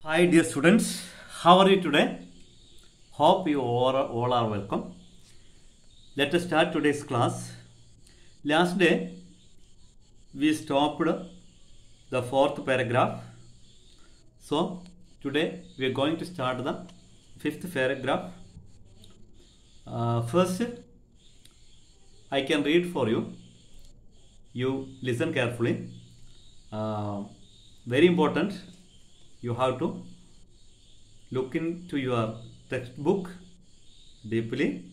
Hi dear students, how are you today? Hope you all are welcome. Let us start today's class. Last day we stopped the fourth paragraph. So today we are going to start the fifth paragraph. First I can read for you. You listen carefully. Very important. You have to look into your textbook deeply.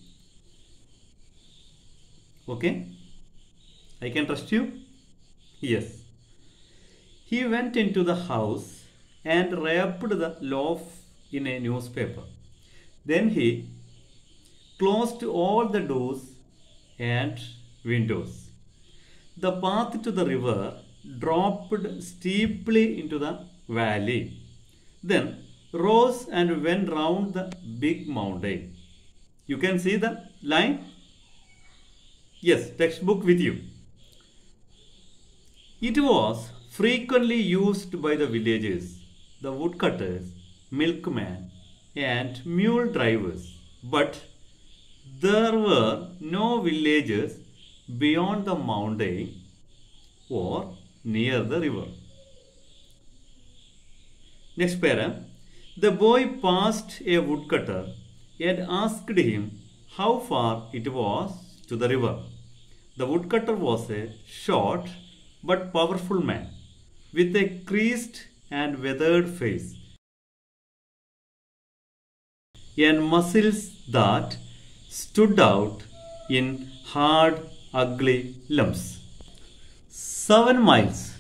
Okay? I can trust you? Yes. He went into the house and wrapped the loaf in a newspaper. Then he closed all the doors and windows. The path to the river dropped steeply into the valley, then rose and went round the big mountain. You can see the line? Yes, textbook with you. It was frequently used by the villagers, the woodcutters, milkmen, and mule drivers, but there were no villages beyond the mountain or near the river. Next para. The boy passed a woodcutter and asked him how far it was to the river. The woodcutter was a short but powerful man with a creased and weathered face and muscles that stood out in hard, ugly lumps. 7 miles,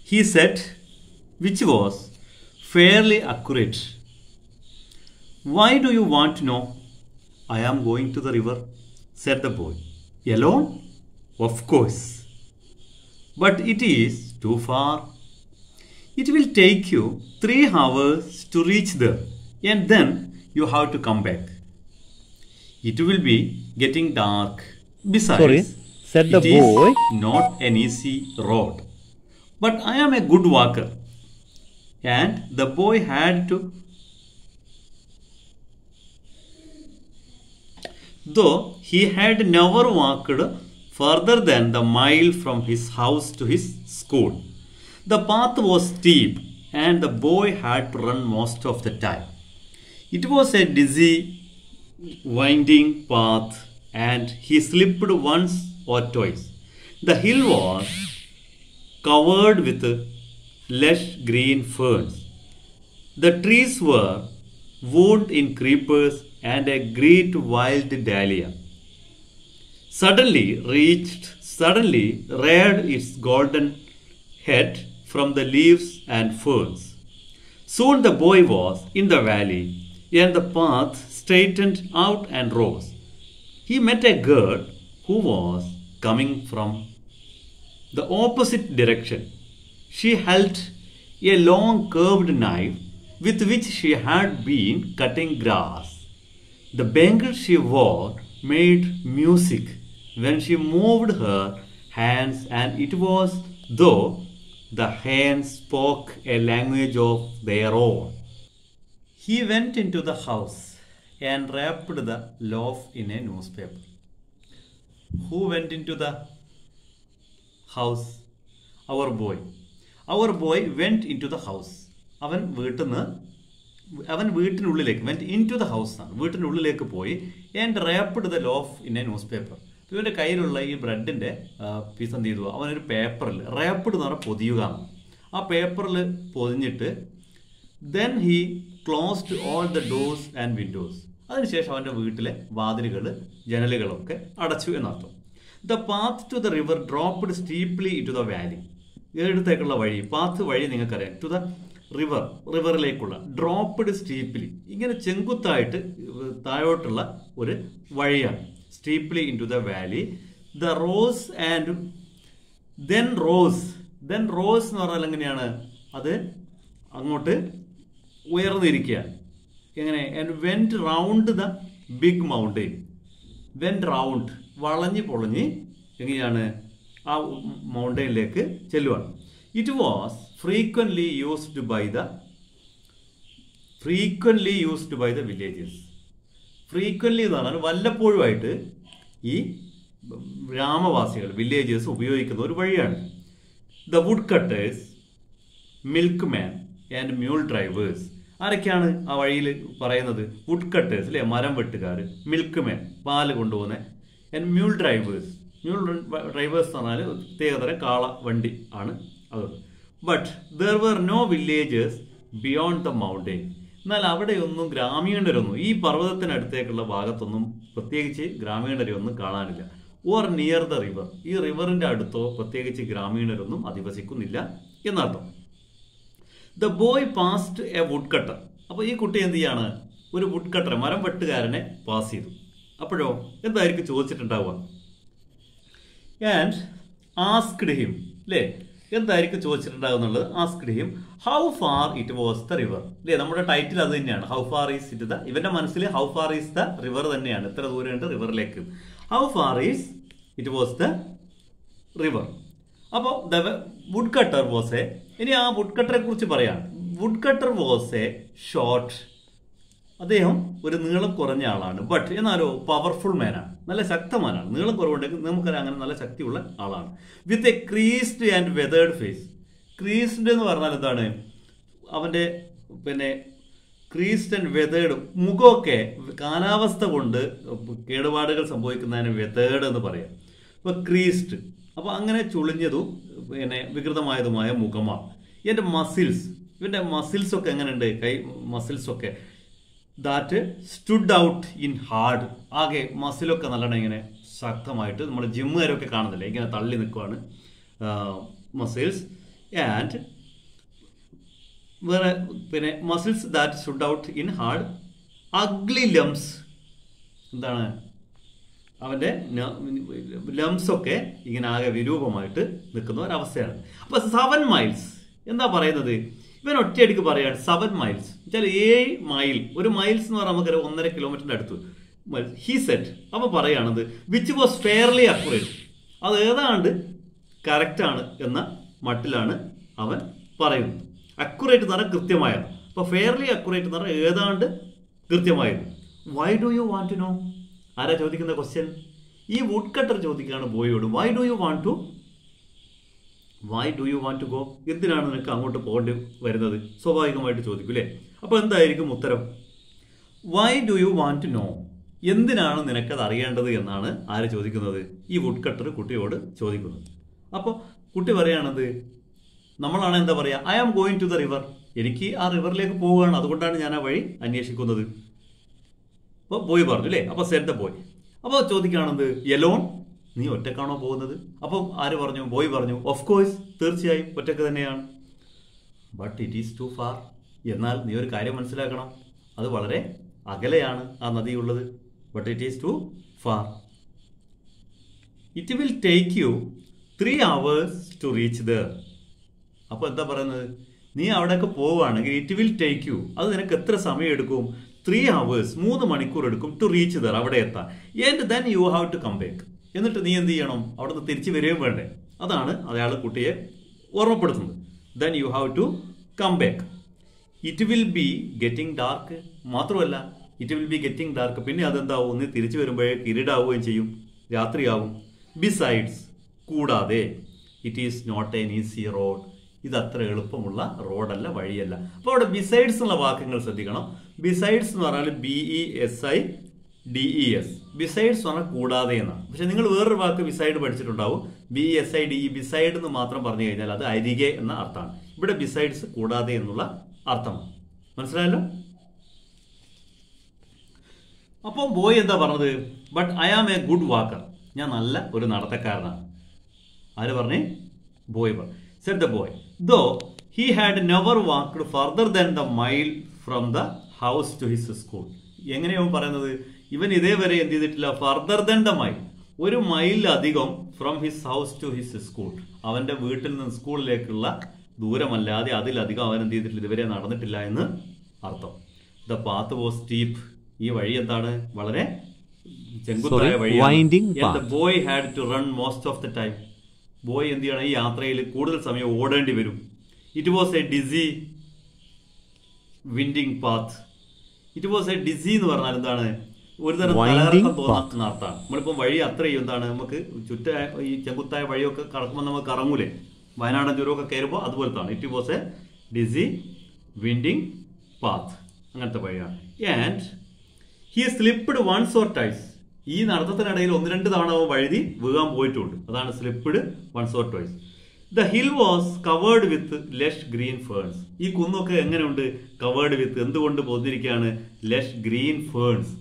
he said, which was fairly accurate. Why do you want to know? I am going to the river, said the boy. Alone? Of course. But it is too far. It will take you 3 hours to reach there, and then you have to come back. It will be getting dark. Besides, said the it boy. is not an easy road. But I am a good walker. And the boy had to, though he had never walked further than the mile from his house to his school. The path was steep and the boy had to run most of the time. It was a dizzy, winding path and he slipped once or twice. The hill was covered with lush green ferns. The trees were wound in creepers and a great wild dahlia. Suddenly reared its golden head from the leaves and ferns. Soon the boy was in the valley and the path straightened out and rose. He met a girl who was coming from the opposite direction. She held a long curved knife with which she had been cutting grass. The bangle she wore made music when she moved her hands, and it was though the hands spoke a language of their own. He went into the house and wrapped the loaf in a newspaper. Who went into the house? Our boy. Our boy went into the house. അവൻ വീട്ടിനുള്ളിലേക്ക് went into the house ആണ്, വീട്ടിനുള്ളിലേക്ക് പോയി and wrapped the loaf in a newspaper. ഇവൻ്റെ കയ്യിലുള്ള ഈ ബ്രെഡിൻ്റെ piece എന്ത് ചെയ്തു? അവനൊരു പേപ്പറിൽ റാപ്പിഡ് എന്ന് പറഞ്ഞാൽ പൊതിയുക. ആ പേപ്പറിൽ പൊതിഞ്ഞിട്ട് then he closed all the doors and windows. അതിനുശേഷം അവൻ്റെ വീട്ടിലെ വാതിലുകൾ ജനലുകളൊക്കെ അടച്ചു എന്നർത്ഥം. The path to the river dropped steeply into the valley. ഇടത്തേക്കുള്ള വഴി, പാത്ത് വഴി നിങ്ങൾക്കറിയാം. ടു ദ റിവറിലേക്കുള്ള ഡ്രോപ്പ്ഡ് സ്റ്റീപ്ലി, ഇങ്ങനെ ചെങ്കുത്തായിട്ട് താഴോട്ടുള്ള ഒരു വഴിയാണ്. Steeply into the valley. The rose and then rose എന്ന് പറഞ്ഞാൽ എങ്ങനെയാണ്? അത് അങ്ങോട്ട് ഉയർന്നിരിക്കുകയാണ്. എങ്ങനെ? And went round the big mountain. Went round, വളഞ്ഞ് പൊളഞ്ഞ് എങ്ങനെയാണ് ആ മൗണ്ടെയിനിലേക്ക് ചെല്ലുവാണ്. It was frequently used by the frequently used by the villages. Frequently എന്ന് പറഞ്ഞാൽ വല്ലപ്പോഴുമായിട്ട് ഈ ഗ്രാമവാസികൾ വില്ലേജേഴ്സ് ഉപയോഗിക്കുന്ന ഒരു വഴിയാണ്. The wood cutters, milk man and mule drivers. ആരൊക്കെയാണ് ആ വഴിയിൽ പറയുന്നത്? വുഡ് കട്ടേഴ്സ് അല്ലേ, മരം വെട്ടുകാർ. മിൽക്ക് മാൻ, പാല് കൊണ്ടുപോകുന്ന. And mule drivers. Mule drivers എന്ന് പറഞ്ഞാൽ പ്രത്യേകതരം കാള വണ്ടി ആണ് അത്. But there were no villagers beyond the mountain. എന്നാൽ അവിടെയൊന്നും ഗ്രാമീണരൊന്നും, ഈ പർവ്വതത്തിനടുത്തേക്കുള്ള ഭാഗത്തൊന്നും പ്രത്യേകിച്ച് ഗ്രാമീണരൊന്നും കാണാനില്ല. ഓർ നിയർ ദ റിവർ, ഈ റിവറിന്റെ അടുത്തോ പ്രത്യേകിച്ച് ഗ്രാമീണരൊന്നും അധിവസിക്കുന്നില്ല എന്നർത്ഥം. The boy passed A would cutter. അപ്പോൾ ഈ കുട്ടി എന്ത് ചെയ്യാണ്? ഒരു വുഡ് കട്ടർ, മരം വെട്ടുകാരനെ പാസ് ചെയ്തു. അപ്പോഴോ എന്തായിരിക്കും ചോദിച്ചിട്ടുണ്ടാവുക? ആൻഡ് ആസ്ക്ഡ് ഹിം, അല്ലേ, എന്തായിരിക്കും ചോദിച്ചിട്ടുണ്ടാകുന്നുള്ളത്? Asked him how far it was the river. അല്ലേ, നമ്മുടെ ടൈറ്റിൽ അത് തന്നെയാണ്. How far is it the, ഇവന്റെ മനസ്സിൽ how far is the river തന്നെയാണ്. എത്ര ദൂരമുണ്ട് റിവറിലേക്ക്? How far is it was the river. അപ്പോൾ the wood cutter was a, ഇനി ആ വുഡ് കട്ടറെ കുറിച്ച് പറയാം. Wood cutter was a short, അദ്ദേഹം ഒരു നീളം കുറഞ്ഞ ആളാണ്. ബട്ട് എന്നാലോ പവർഫുൾ മാനാണ്, നല്ല ശക്തമാനാണ്. നീളം കുറവുണ്ടെങ്കിൽ നമുക്കറിയാം അങ്ങനെ നല്ല ശക്തിയുള്ള ആളാണ്. With a creased and weathered face. Creased എന്ന് പറഞ്ഞാൽ എന്താണ്? അവന്റെ ക്രീസ്ഡ് ആൻഡ് വെതേർഡ്, മുഖമൊക്കെ കാലാവസ്ഥ കൊണ്ട് കേടുപാടുകൾ സംഭവിക്കുന്നതിന് വെതേർഡ് എന്ന് പറയാം. ഇപ്പൊ ക്രീസ്ഡ്, അപ്പൊ അങ്ങനെ ചുളിഞ്ഞതും വികൃതമായതുമായ മുഖമാണ്. ഇവന്റെ മസിൽസ്, ഇവന്റെ മസിൽസ് ഒക്കെ എങ്ങനെയുണ്ട്? കൈ മസിൽസ് ഒക്കെ that stood out in hard. ആകെ മസിലൊക്കെ നല്ലോണം ഇങ്ങനെ ശക്തമായിട്ട്, നമ്മൾ ജിമ്മുകാരൊക്കെ കാണുന്നില്ല, ഇങ്ങനെ തള്ളി നിൽക്കുവാണ് മസിൽസ്. ആൻഡ് വേറെ muscles that stood out in hard. Ugly lumps, എന്താണ്? അവന്റെ ലംസ് ഒക്കെ ഇങ്ങനെ ആകെ വിരൂപമായിട്ട് നിൽക്കുന്ന ഒരവസ്ഥയാണ്. അപ്പൊ 7 മൈൽസ് എന്താ പറയുന്നത്? ഇവൻ ഒറ്റയടിക്ക് പറയാണ് 7 മൈൽസ് വെച്ചാൽ 7 മൈൽ. ഒരു മൈൽസ് എന്ന് പറഞ്ഞാൽ നമുക്കൊരു 1.5 കിലോമീറ്ററിന്റെ അടുത്ത്. ഹി സെറ്റ്, അപ്പൊ പറയാണത് വിച്ച് വാസ് ഫെയർലി അക്യുറേറ്റ്, അത് ഏതാണ്ട് കറക്റ്റ് ആണ് എന്ന മട്ടിലാണ് അവൻ പറയുന്നത്. അക്യുറേറ്റ് എന്ന് പറഞ്ഞാൽ കൃത്യമായത്. അപ്പൊ ഫെയർലി അക്യുറേറ്റ് എന്ന് പറഞ്ഞാൽ ഏതാണ്ട് കൃത്യമായത്. Why do you want to know? ആരാ ചോദിക്കുന്ന ക്വസ്റ്റ്യൻ? ഈ വുഡ് കട്ടർ ചോദിക്കുകയാണ് ബോയോട്. Why do you want to go? എന്തിനാണ് നിനക്ക് അങ്ങോട്ട് പോകേണ്ടി വരുന്നത്? സ്വാഭാവികമായിട്ട് ചോദിക്കും അല്ലേ? അപ്പൊ എന്തായിരിക്കും ഉത്തരം? Why do you want to know? എന്തിനാണ് നിനക്കത് അറിയേണ്ടത് എന്നാണ് ആര് ചോദിക്കുന്നത്? ഈ വുഡ് കട്ടർ കുട്ടിയോട് ചോദിക്കുന്നത്. അപ്പോൾ കുട്ടി പറയുകയാണത്, നമ്മളാണ് എന്താ പറയാ, I am going to the river, എനിക്ക് ആ റിവറിലേക്ക് പോവുകയാണ്, അതുകൊണ്ടാണ് ഞാൻ ആ വഴി അന്വേഷിക്കുന്നത്. അപ്പോൾ ബോയ് പറഞ്ഞു അല്ലേ? അപ്പോൾ സെഡ് ദ ബോയ്. അപ്പോൾ ചോദിക്കുകയാണത്, എലോൺ, നീ ഒറ്റക്കാണോ പോകുന്നത്? അപ്പം ആര് പറഞ്ഞു? ബോയ് പറഞ്ഞു, ഓഫ് കോഴ്സ്, തീർച്ചയായും ഒറ്റക്ക് തന്നെയാണ്. But it is too far. എന്നാൽ നീ ഒരു കാര്യം മനസ്സിലാക്കണം, അത് വളരെ അകലെയാണ് ആ നദിയുള്ളത്. But it is too far. It will take you 3 hours to reach there. അപ്പോൾ എന്താ പറയുന്നത്? നീ അവിടെയൊക്കെ പോവുകയാണെങ്കിൽ ഇറ്റ് വിൽ ടേക്ക് യു, അത് നിനക്ക് എത്ര സമയം എടുക്കും? 3 hours, 3 മണിക്കൂർ എടുക്കും ടു റീച്ച് ദർ, അവിടെ എത്താൻ. And then you have to come back. എന്നിട്ട് നീ എന്ത് ചെയ്യണം? അവിടെ നിന്ന് തിരിച്ചു വരികയും വേണ്ടേ? അതാണ് അയാൾ കുട്ടിയെ ഓർമ്മപ്പെടുത്തുന്നത്. Then you have to come back. It will be getting dark. മാത്രമല്ല it will be getting dark, പിന്നെ അതെന്താവും? നീ തിരിച്ചു വരുമ്പോഴേക്ക് ഇരുടാവുകയും ചെയ്യും, രാത്രിയാവും. ബിസൈഡ്സ്, കൂടാതെ, it is not an easy road, ഇത് അത്ര എളുപ്പമുള്ള റോഡല്ല, വഴിയല്ല. അപ്പോൾ അവിടെ ബിസൈഡ്സ് എന്നുള്ള വാക്യങ്ങൾ ശ്രദ്ധിക്കണം. ബിസൈഡ്സ് എന്ന് പറഞ്ഞാൽ BESIDES. ബിസൈഡ്സ് പറഞ്ഞാൽ കൂടാതെ എന്നാണ്. പക്ഷെ നിങ്ങൾ വേറൊരു വാക്ക് ബിസൈഡ് പഠിച്ചിട്ടുണ്ടാവും. BESIDE, ബിസൈഡ് എന്ന് മാത്രം പറഞ്ഞു കഴിഞ്ഞാൽ അത് അരികെ എന്ന അർത്ഥമാണ്. ഇവിടെ ബിസൈഡ്സ് കൂടാതെ എന്നുള്ള അർത്ഥമാണ്. മനസ്സിലായല്ലോ? അപ്പോൾ ബോയ് എന്താ പറഞ്ഞത്? But I am a good walker, ഞാൻ നല്ല ഒരു നടത്തക്കാരനാണ്. ആര് പറഞ്ഞേ? ബോയ് പറഞ്ഞു. Said the boy, though he had never walked further than the mile from the house to his school. എങ്ങനെയാവും പറയുന്നത്? ഇവൻ ഇതേവരെ എന്ത് ചെയ്തിട്ടില്ല? ഫർദർ ദൻ ദ മൈൽ, 1 മൈലിലധികം from his house to his school, അവന്റെ വീട്ടിൽ നിന്ന് സ്കൂളിലേക്കുള്ള ദൂരമല്ലാതെ അതിലധികം അവൻ എന്ത് ചെയ്തിട്ടില്ല, ഇതുവരെ നടന്നിട്ടില്ല എന്ന് അർത്ഥം. ദ പാത്ത് വാസ് സ്റ്റീപ്പ്, ഈ വഴി എന്താണ്? വളരെ ചെങ്കുത്തായ വഴിയാണ്. The boy had to run most of the time, boy എന്ത് ചെയ്യണം? ഈ യാത്രയിൽ കൂടുതൽ സമയം ഓടേണ്ടി വരും. It was a dizzy winding path. It was a dizzy എന്ന് പറഞ്ഞാൽ എന്താണ്? ഒരു തരം തലകറക്കം തോന്നുന്ന അർത്ഥമാണ്. നമ്മളിപ്പോൾ വഴി അത്ര ചെയ്യും എന്താണ്, നമുക്ക് ഈ ചെങ്കുത്തായ വഴിയൊക്കെ കറക്കുമ്പോൾ നമുക്ക് കറങ്ങൂലേ, വയനാടൻ ചുരമൊക്കെ കയറുമ്പോൾ അതുപോലത്താണ്. It was a dizzy winding path, അങ്ങനത്തെ വഴിയാണ്. And he slipped once or twice. ഈ നടത്തത്തിനിടയിൽ 1-2 തവണ അവൻ വഴുതി വീഴാൻ പോയിട്ടുണ്ട്. അതാണ് slipped once or twice. The hill was covered with lush green ferns. ഈ കുന്നൊക്കെ എങ്ങനെയുണ്ട്? കവേർഡ് വിത്ത്, എന്തുകൊണ്ട് പൊതിരിക്കുകയാണ്? Lush green ferns.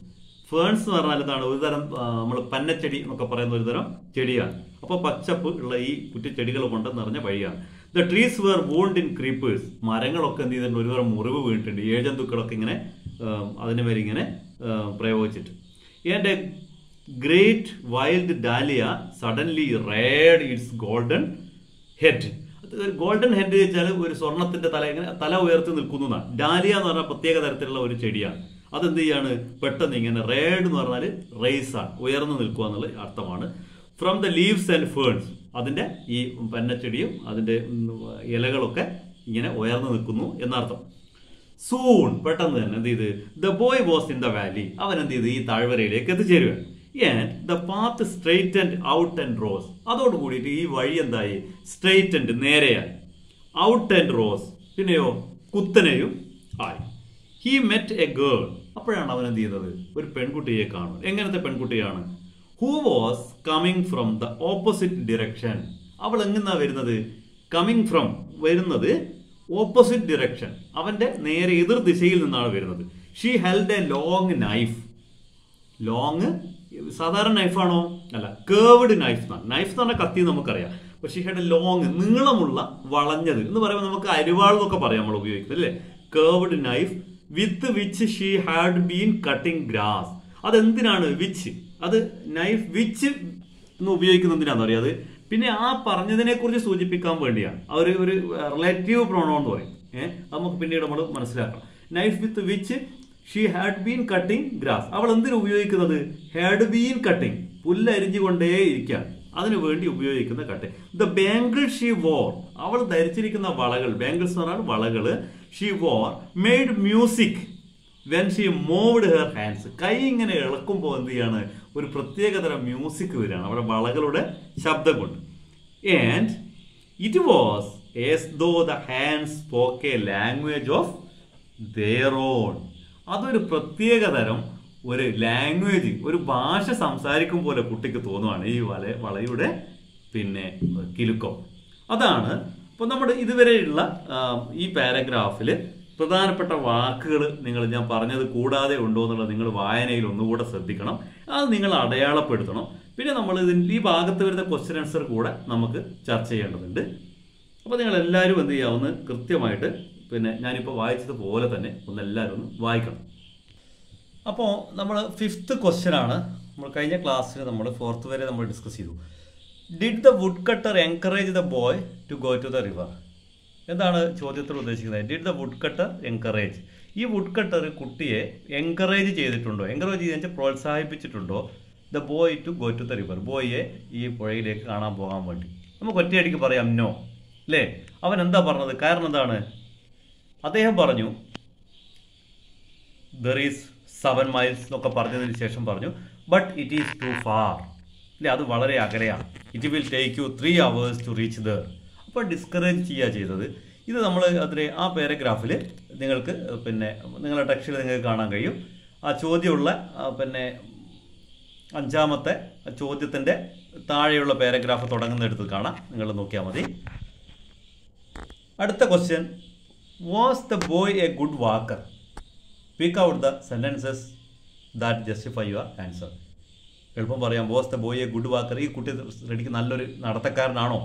ഫേൺസ് എന്ന് പറഞ്ഞാൽ എന്താണ്? ഒരു തരം നമ്മൾ പന്നച്ചെടി എന്നൊക്കെ പറയുന്ന ഒരു തരം ചെടിയാണ്. അപ്പോൾ പച്ചപ്പ് ഉള്ള ഈ കുറ്റിച്ചെടികൾ കൊണ്ട് നിറഞ്ഞ വഴിയാണ്. The trees were wound in creepers. മരങ്ങളൊക്കെ എന്ത് ചെയ്തിട്ടുണ്ട്? ഒരു തരം മുറിവ് വീണിട്ടുണ്ട്. ഏഴന്തുക്കളൊക്കെ ഇങ്ങനെ അതിന് മേലെ ഇങ്ങനെ പ്രയോഗിച്ചിട്ട്. And a great wild dahlia suddenly reared its golden head. Golden head വെച്ചാൽ ഒരു സ്വർണത്തിന്റെ തല, ഇങ്ങനെ തല ഉയർത്തി നിൽക്കുന്നതാണ്. ഡാലിയ എന്ന് പറഞ്ഞാൽ പ്രത്യേക തരത്തിലുള്ള ഒരു ചെടിയാണ്. അതെന്ത് ചെയ്യാണ്? പെട്ടെന്ന് ഇങ്ങനെ റേഡ് എന്ന് പറഞ്ഞാൽ റേസാണ്, ഉയർന്നു നിൽക്കുക എന്നുള്ള അർത്ഥമാണ്. From the leaves and ferns. അതിന്റെ ഈ പന്നച്ചെടിയും അതിന്റെ ഇലകളൊക്കെ ഇങ്ങനെ ഉയർന്നു നിൽക്കുന്നു എന്നർത്ഥം. സൂൺ, പെട്ടെന്ന് തന്നെ എന്ത് ചെയ്ത്? The boy was in the valley. അവൻ എന്ത് ചെയ്ത്? ഈ താഴ്വരയിലേക്ക് എത്തിച്ചേരുക. And the path straightened out and rose. അതോടുകൂടിയിട്ട് ഈ വഴി എന്തായി? സ്ട്രെയിറ്റൻഡ്, നേരെയായി. ഔട്ട് ആൻഡ് റോസ്, പിന്നെയോ കുത്തനെയും ആയി. He met a girl. അപ്പോഴാണ് അവൻ എന്ത് ചെയ്യുന്നത്? ഒരു പെൺകുട്ടിയെ കാണുന്നത്. എങ്ങനത്തെ പെൺകുട്ടിയാണ്? Who was coming from the opposite direction. അവൾ എങ്ങനെയാ വരുന്നത്? കമ്മിങ് ഫ്രം, വരുന്നത് ഓപ്പോസിറ്റ് ഡിറക്ഷൻ, അവന്റെ നേരെ എതിർ ദിശയിൽ നിന്നാണ് വരുന്നത്. She held A long knife. Long സാധാരണ നൈഫാണോ? അല്ല, കേർവ്ഡ് നൈഫ്. നൈഫ് എന്ന് പറഞ്ഞാൽ കത്തി നമുക്കറിയാം. പക്ഷെ ഷീ ഹെഡ് എ ലോങ്, നീളമുള്ള, വളഞ്ഞത് എന്ന് പറയുമ്പോൾ നമുക്ക് അരിവാൾ എന്നൊക്കെ പറയാം നമ്മൾ ഉപയോഗിക്കുന്നത് അല്ലേ. Curved knife with which she had been cutting grass. അതെന്തിനാണ്? വിച്ച്, അത് നൈഫ് വിച്ച് എന്ന് ഉപയോഗിക്കുന്നത് എന്തിനാണെന്ന് അറിയാം. അത് പിന്നെ ആ പറഞ്ഞതിനെ കുറിച്ച് സൂചിപ്പിക്കാൻ വേണ്ടിയാണ്. ഒരു റിലേറ്റീവ് പ്രോണോൺ എന്ന് പറയും. നമുക്ക് പിന്നീട് നമ്മൾ മനസ്സിലാക്കണം. Knife with which she had been cutting grass. അവൾ എന്തിനു ഉപയോഗിക്കുന്നത്? ഹാഡ് ബീൻ കട്ടിംഗ്, പുല്ലരിഞ്ഞുകൊണ്ടേ ഇരിക്കാൻ, അതിനു വേണ്ടി ഉപയോഗിക്കുന്ന cutting. The bangle she wore. അവൾ ധരിച്ചിരിക്കുന്ന വളകൾ, ബാംഗിൾസ് എന്ന് പറഞ്ഞാൽ വളകള്. She wore made music when she moved her hands. കൈ ഇങ്ങനെ ഇളക്കുമ്പോൾ എന്ത് ചെയ്യാണ്? ഒരു പ്രത്യേകതരം മ്യൂസിക് വരികയാണ് അവിടെ വളകളുടെ ശബ്ദം കൊണ്ട്. And it was as though the hands spoke a language of their own. അതൊരു പ്രത്യേക തരം ഒരു ലാംഗ്വേജ്, ഒരു ഭാഷ സംസാരിക്കും പോലെ കുട്ടിക്ക് തോന്നുവാണ് ഈ വളയുടെ പിന്നെ കിലുക്കം. അതാണ് ഇപ്പൊ നമ്മുടെ ഇതുവരെയുള്ള ഈ പാരഗ്രാഫിൽ പ്രധാനപ്പെട്ട വാക്കുകൾ ഞാൻ പറഞ്ഞത് കൂടാതെ ഉണ്ടോ എന്നുള്ളത് നിങ്ങൾ വായനയിൽ ഒന്നുകൂടെ ശ്രദ്ധിക്കണം. അത് നിങ്ങൾ അടയാളപ്പെടുത്തണം. പിന്നെ നമ്മൾ ഇതിൻ്റെ ഈ ഭാഗത്ത് വരുന്ന ക്വസ്റ്റ്യൻ ആൻസർ കൂടെ നമുക്ക് ചർച്ച ചെയ്യേണ്ടതുണ്ട്. അപ്പോൾ നിങ്ങൾ എല്ലാവരും എന്ത് ചെയ്യുക? ഒന്ന് കൃത്യമായിട്ട് പിന്നെ ഞാനിപ്പോൾ വായിച്ചതുപോലെ തന്നെ എല്ലാവരും ഒന്ന് വായിക്കണം. അപ്പോൾ നമ്മൾ 5th ക്വസ്റ്റ്യൻ ആണ്. നമ്മൾ കഴിഞ്ഞ ക്ലാസ്സിൽ നമ്മൾ 4th വരെ നമ്മൾ ഡിസ്കസ് ചെയ്തു. Did the wood cutter encourage the boy to go to the river? എന്താണ് ചോദ്യത്തിൽ ഉദ്ദേശിക്കുന്നത്? Did the wood cutter encourage? ഈ വുഡ് കട്ടർ കുട്ടിയെ എൻകറേജ് ചെയ്തിട്ടുണ്ടോ? എൻകറേജ് ചെയ്തെന്ന് പ്രോത്സാഹിപ്പിച്ചിട്ടുണ്ടോ? The boy to go to the river, ബോയെ ഈ പുഴയിലേക്ക് കാണാൻ പോകാൻ വേണ്ടി. നമുക്ക് ഒറ്റയടിക്ക് പറയാം നോ അല്ലേ? അവൻ എന്താ പറഞ്ഞത്? കാരണം എന്താണ്? അദ്ദേഹം പറഞ്ഞു ദർ ഈസ് 7 miles എന്നൊക്കെ പറഞ്ഞതിന് ശേഷം പറഞ്ഞു but it is too far അല്ലേ, അത് വളരെ അകലെയാണ്. It will take you 3 hours to reach there. അപ്പോൾ ഡിസ്കറേജ് ചെയ്യുക ചെയ്തത്. ഇത് നമ്മൾ അതിൽ ആ പാരഗ്രാഫിൽ നിങ്ങൾക്ക് പിന്നെ നിങ്ങളുടെ ടെക്സ്റ്റിൽ നിങ്ങൾക്ക് കാണാൻ കഴിയും. ആ ചോദ്യമുള്ള പിന്നെ 5ാമത്തെ ചോദ്യത്തിൻ്റെ താഴെയുള്ള പാരഗ്രാഫ് തുടങ്ങുന്നിടത്ത് കാണാം, നിങ്ങൾ നോക്കിയാൽ മതി. അടുത്ത question, was the boy a good walker? Speak out the sentences that justify your answer. എളുപ്പം പറയാം. Was the boy a good walker? ഈ കുട്ടി റെഡിക്ക് നല്ലൊരു നടത്തക്കാരനാണോ?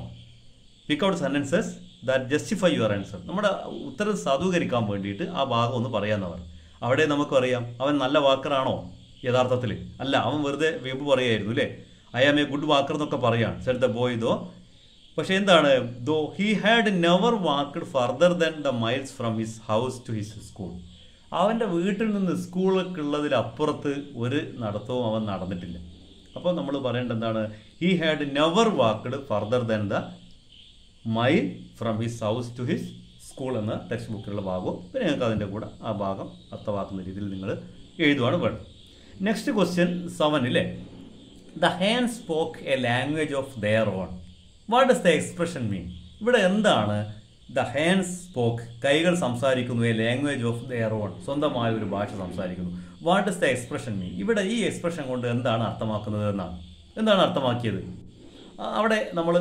Speak out sentences that justify your answer. നമ്മുടെ ഉത്തരം സാധൂകരിക്കാൻ വേണ്ടിയിട്ട് ആ ഭാഗം ഒന്ന് പറയാമെന്നവർ. അവിടെ നമുക്കറിയാം അവൻ നല്ല വാക്കറാണോ? യഥാർത്ഥത്തിൽ അല്ല, അവൻ വെറുതെ വീമ്പ് പറയായിരുന്നു അല്ലേ. I am a good walker എന്നൊക്കെ പറയാം സെഡ് ദ ബോയ് ദോ. പക്ഷെ എന്താണ്? Though he had never walked further than the miles from his house to his school. അവൻ്റെ വീട്ടിൽ നിന്ന് സ്കൂളൊക്കെ ഉള്ളതിലപ്പുറത്ത് ഒരു നടത്തവും അവൻ നടന്നിട്ടില്ല. അപ്പോൾ നമ്മൾ പറയേണ്ടത് എന്താണ്? He had never walked further than the mile from his house to his school എന്ന ടെക്സ്റ്റ് ബുക്കിലുള്ള ഭാഗവും പിന്നെ നിങ്ങൾക്ക് അതിൻ്റെ കൂടെ ആ ഭാഗം അർത്ഥമാക്കുന്ന രീതിയിൽ നിങ്ങൾ എഴുതുവാണ് വേണ്ടത്. നെക്സ്റ്റ് ക്വസ്റ്റ്യൻ 7 ഇല്ലേ, the hand spoke a language of their own. What does the expression mean? ഇവിടെ എന്താണ് ദ ഹാൻഡ് സ്പോക്ക്, കൈകൾ സംസാരിക്കുന്നു, a language of their own, സ്വന്തമായ ഒരു ഭാഷ സംസാരിക്കുന്നു. What does the expression mean? ഇവിടെ ഈ എക്സ്പ്രഷൻ കൊണ്ട് എന്താണ് അർത്ഥമാക്കുന്നത് എന്നാണ്. എന്താണ് അർത്ഥമാക്കിയത്? അവിടെ നമ്മൾ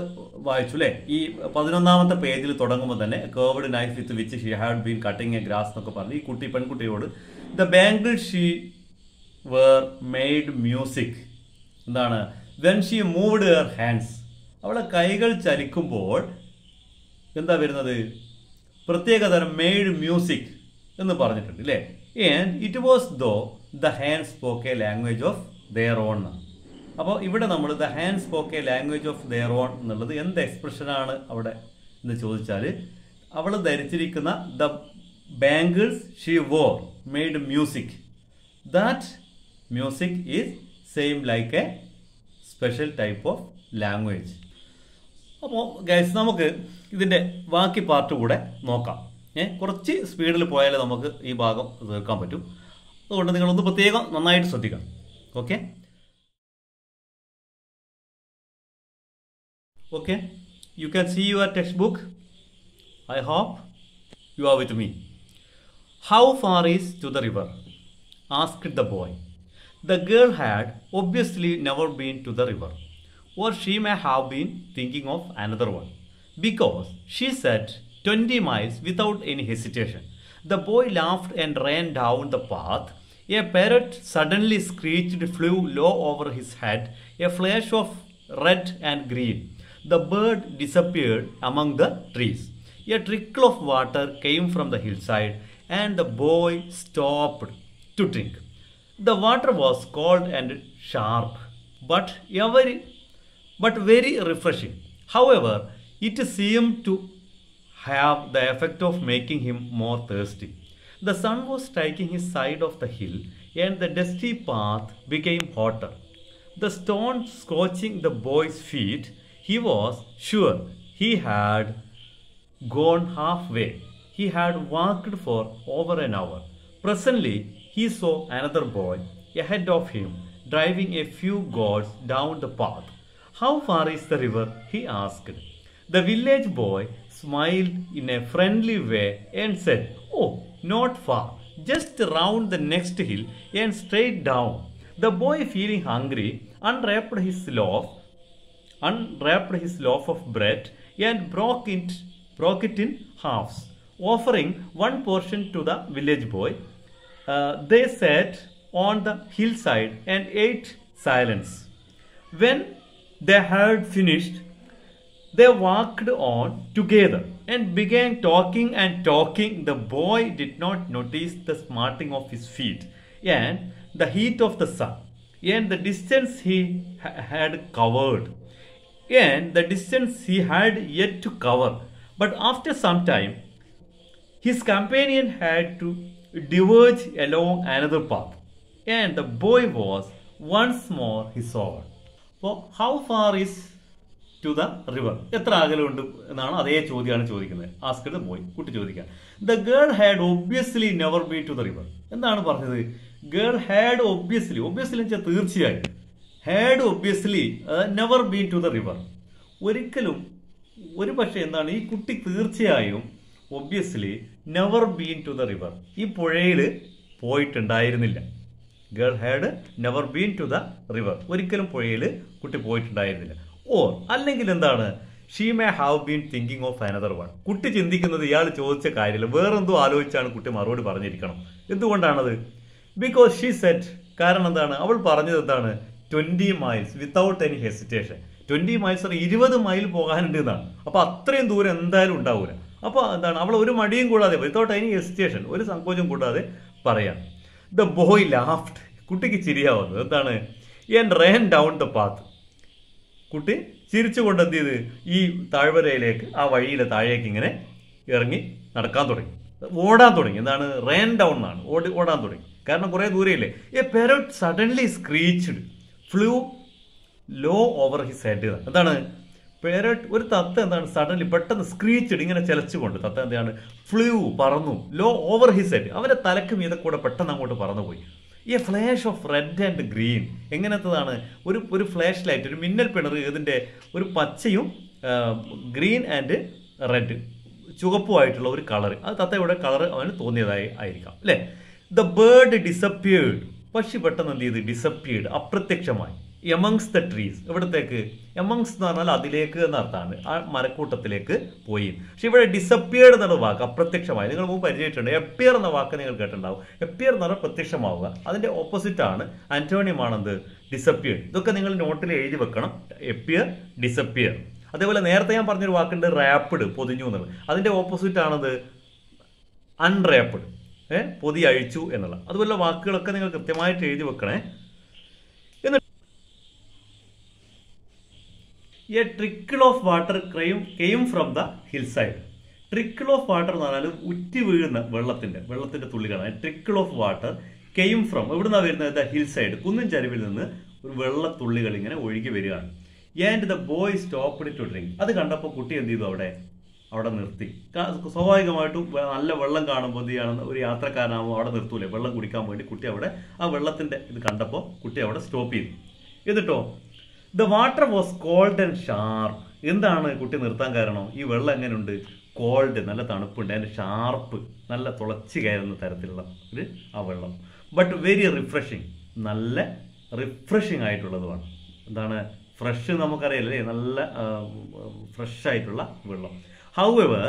വായിച്ചു അല്ലേ, ഈ 11ാമത്തെ പേജിൽ തുടങ്ങുമ്പോൾ തന്നെ curved knife with which she had been cutting a grass എന്നൊക്കെ പറഞ്ഞ് ഈ പെൺകുട്ടിയോട് the bangle she wore made music. എന്താണ്? When she moved her hands, അവളെ കൈകൾ ചലിക്കുമ്പോൾ എന്താ വരുന്നത്? പ്രത്യേകതരം മെയ്ഡ് മ്യൂസിക് എന്ന് പറഞ്ഞിട്ടുണ്ട് അല്ലേ. And it was though the hand spoke a language of their own. അപ്പോൾ ഇവിടെ നമ്മൾ the hand spoke a language of their own എന്നുള്ളത് എന്ത് എക്സ്പ്രഷനാണ് അവിടെ എന്ന് ചോദിച്ചാൽ, അവൾ ധരിച്ചിരിക്കുന്ന the bangles she wore made music, that music is same like a special type of language. അപ്പോൾ ഗൈസ് നമുക്ക് ഇതിൻ്റെ ബാക്കി പാർട്ട് കൂടെ നോക്കാം. കുറച്ച് സ്പീഡിൽ പോയാലേ നമുക്ക് ഈ ഭാഗം തീർക്കാൻ പറ്റും. അതുകൊണ്ട് നിങ്ങളൊന്ന് പ്രത്യേകം നന്നായിട്ട് ശ്രദ്ധിക്കണം. Okay okay, you can see your textbook. I hope you are with me. How far is to the river? Asked the boy. The girl had obviously never been to the river, or she may have been thinking of another one, because she said 20 miles without any hesitation. The boy laughed and ran down the path. A parrot suddenly screeched, flew low over his head, a flash of red and green. The bird disappeared among the trees. A trickle of water came from the hillside, and the boy stopped to drink. The water was cold and sharp, but very refreshing. However, it seemed to have the effect of making him more thirsty. The sun was striking his side of the hill, and the dusty path became hotter. The stone scorching the boy's feet, he was sure he had gone halfway. He had walked for over an hour. Presently, he saw another boy ahead of him, driving a few goats down the path. How far is the river? He asked. The village boy smiled in a friendly way and said, "Oh, not far. Just round the next hill and straight down." The boy, feeling hungry, unwrapped his loaf of bread and broke it in halves, offering one portion to the village boy. They sat on the hillside and ate silence. When they had finished, they walked on together and began talking and talking. The boy did not notice the smarting of his feet and the heat of the sun and the distance he had covered and the distance he had yet to cover. But after some time, his companion had to diverge along another path, and the boy was once more his own. So, how far is to the river? എത്ര അകലമുണ്ട് എന്നാണ് അതേ ചോദ്യമാണ് ചോദിക്കുന്നത്. Ask the boy, കുട്ടി ചോദിക്കുക. The girl had obviously never been to the river. എന്താണ് പറഞ്ഞത്? Girl had obviously എന്ന് വെച്ചാൽ തീർച്ചയായും, had obviously never been to the river. ഒരിക്കലും, ഒരു പക്ഷേ എന്താണ്, ഈ കുട്ടി തീർച്ചയായും obviously never been to the river, ഈ പുഴയിൽ പോയിട്ടുണ്ടായിരുന്നില്ല. Girl had never been to the river, ഒരിക്കലും പുഴയിൽ കുട്ടി പോയിട്ടുണ്ടായിരുന്നില്ല. ഓർ അല്ലെങ്കിൽ എന്താണ്, she may have been thinking of another one, കുട്ടി ചിന്തിക്കുന്നത് ഇയാൾ ചോദിച്ച കാര്യമില്ല, വേറെന്തോ ആലോചിച്ചാണ് കുട്ടി മറുപടി പറഞ്ഞിരിക്കണം. എന്തുകൊണ്ടാണത്? ബിക്കോസ് ഷീ സെറ്റ്, കാരണം എന്താണ്, അവൾ പറഞ്ഞത് എന്താണ്, 20 miles without any hesitation. 20 miles 20 mile പോകാനുണ്ട് എന്നാണ്. അപ്പോൾ അത്രയും ദൂരം എന്തായാലും ഉണ്ടാവില്ല. അപ്പോൾ എന്താണ്, അവൾ ഒരു മടിയും കൂടാതെ വിത്തൗട്ട് എനി ഹെസിറ്റേഷൻ, ഒരു സങ്കോചം കൂടാതെ പറയാം. ദ ബോയ് ലാഫ്ഡ്, കുട്ടിക്ക് ചിരിയാവുന്നത് എന്താണ്, and run down the path, കുട്ടി ചിരിച്ചുകൊണ്ട് എന്ത് ചെയ്ത് ഈ താഴ്വരയിലേക്ക്, ആ വഴിയിലെ താഴേക്ക് ഇങ്ങനെ ഇറങ്ങി നടക്കാൻ തുടങ്ങി, ഓടാൻ തുടങ്ങി. എന്താണ്, റൺ ഡൗൺ എന്നാണ്, ഓടാൻ തുടങ്ങി, കാരണം കുറേ ദൂരെയില്ലേ. A parrot suddenly screeched, flew low over his head. എന്താണ്, പേരറ്റ് ഒരു തത്ത എന്താണ് സഡൻലി പെട്ടെന്ന് സ്ക്രീച്ചിട് ഇങ്ങനെ ചലച്ചുകൊണ്ട് തത്ത എന്താണ് ഫ്ലൂ പറന്നു ലോ ഓവർ ഹിസ് ഹെഡ് അവന്റെ തലക്ക് മീതെ കൂടെ പെട്ടെന്ന് അങ്ങോട്ട് പറന്നുപോയി. ഈ flash of red and green എങ്ങനത്തതാണ് ഒരു ഫ്ലാഷ് ലൈറ്റ് ഒരു മിന്നൽ പിണർ ഇതിന്റെ ഒരു പച്ചയും ഗ്രീൻ ആൻഡ് റെഡ് ചുവപ്പുമായിട്ടുള്ള ഒരു കളർ അത് തത്തയുടെ കളർ അവന് തോന്നിയതായി ആയിരിക്കാം അല്ലേ. ദ ബേർഡ് ഡിസപ്പിയേർഡ് പക്ഷി പെട്ടെന്ന് എന്ത് ചെയ്ത് ഡിസപ്പിയേർഡ് അപ്രത്യക്ഷമായി. എമംഗ്സ് ദ ട്രീസ് എവിടത്തേക്ക് എമംഗ്സ് എന്ന് പറഞ്ഞാൽ അതിലേക്ക് എന്ന അർത്ഥമാണ് ആ മരക്കൂട്ടത്തിലേക്ക് പോയി. പക്ഷെ ഇവിടെ ഡിസപ്പിയേർഡ് എന്നുള്ള വാക്ക് അപ്രത്യക്ഷമായി നിങ്ങൾ മുമ്പ് പരിചയമായിട്ടുണ്ട്. എപ്പിയർ എന്ന വാക്ക് നിങ്ങൾ കേട്ടിട്ടുണ്ടാവും. എപ്പിയർ എന്ന് പറഞ്ഞാൽ പ്രത്യക്ഷമാവുക അതിന്റെ ഓപ്പോസിറ്റ് ആണ് ആന്റോണിയം ആണെന്ത് ഡിസപ്പിയേർഡ്. ഇതൊക്കെ നിങ്ങൾ നോട്ടിൽ എഴുതി വെക്കണം. Appear disappear. അതേപോലെ നേരത്തെ ഞാൻ പറഞ്ഞൊരു വാക്കുണ്ട് റാപ്പിഡ് പൊതിഞ്ഞു എന്നുള്ളത് അതിന്റെ ഓപ്പോസിറ്റ് ആണത് അൺറാപ്പിഡ് പൊതി അഴിച്ചു എന്നുള്ള. അതുപോലെ വാക്കുകളൊക്കെ നിങ്ങൾ കൃത്യമായിട്ട് എഴുതി വെക്കണേ. A trickle of water came from the hill side. Trickle of water എന്ന് പറഞ്ഞാൽ ഉറ്റി വീഴുന്ന വെള്ളത്തിന്റെ തുള്ളികളാണ്. Trickle of water came from എവിടുന്നാണ് വരുന്നത്? ദ ഹിൽ സൈഡ് കുന്നിൻ ചരിവിൽ നിന്ന് ഒരു വെള്ളത്തുള്ളികൾ ഇങ്ങനെ ഒഴുകി വരികയാണ്. And the boy stopped to drink. അത് കണ്ടപ്പോൾ കുട്ടി എന്ത് ചെയ്തു? അവിടെ നിർത്തി. സ്വാഭാവികമായിട്ടും നല്ല വെള്ളം കാണുമ്പോൾ എന്ത് ചെയ്യണം? ഒരു യാത്രക്കാരനാകുമ്പോൾ അവിടെ നിർത്തൂലേ വെള്ളം കുടിക്കാൻ വേണ്ടി. കുട്ടി അവിടെ ആ വെള്ളത്തിന്റെ ഇത് കണ്ടപ്പോൾ കുട്ടി അവിടെ സ്റ്റോപ്പ് ചെയ്തു. എന്നിട്ടോ the water was cold and sharp. എന്താണ് കുട്ടി നിർത്താൻ കാരണം? ഈ വെള്ളം എങ്ങനെയുണ്ട്? കോൾഡ് നല്ല തണുപ്പുണ്ട്, അതിന്റെ ഷാർപ്പ് നല്ല തുളച്ച് കയറുന്ന തരത്തിലുള്ള ആ വെള്ളം. ബട്ട് വെരി റിഫ്രഷിങ് നല്ല റിഫ്രഷിങ് ആയിട്ടുള്ളതുമാണ്. എന്താണ് ഫ്രഷ് നമുക്കറിയാലേ നല്ല ഫ്രഷ് ആയിട്ടുള്ള വെള്ളം. ഹൗഎവർ